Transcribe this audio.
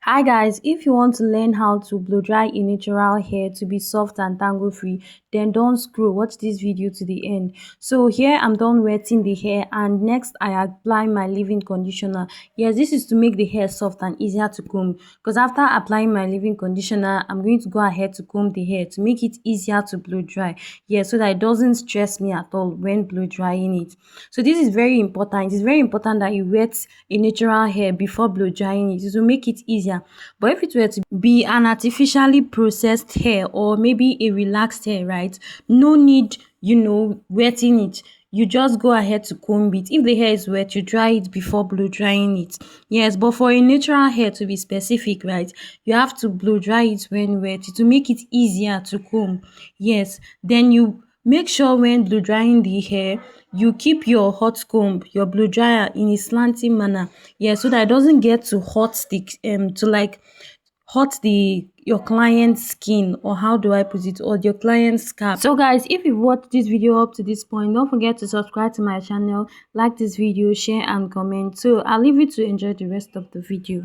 Hi guys, if you want to learn how to blow dry a natural hair to be soft and tangle free, then don't scroll, watch this video to the end. So here I'm done wetting the hair, and next I apply my leave-in conditioner. Yes, this is to make the hair soft and easier to comb, because after applying my leave-in conditioner, I'm going to go ahead to comb the hair to make it easier to blow dry. Yeah, so that it doesn't stress me at all when blow drying it. So this is very important. It's very important that you wet a natural hair before blow drying it. It will make it easier. But if it were to be an artificially processed hair or maybe a relaxed hair, right, no need, wetting it. You just go ahead to comb it. If the hair is wet, you dry it before blow drying it. Yes, but for a natural hair, to be specific, right, you have to blow dry it when wet to make it easier to comb. Yes, then you make sure when blow drying the hair, you keep your hot comb, your blow dryer, in a slanting manner. Yeah, so that it doesn't get to hot the hot the your client's skin, or how do I put it, or your client's scalp. So guys, if you've watched this video up to this point, don't forget to subscribe to my channel, like this video, share and comment. So I'll leave you to enjoy the rest of the video.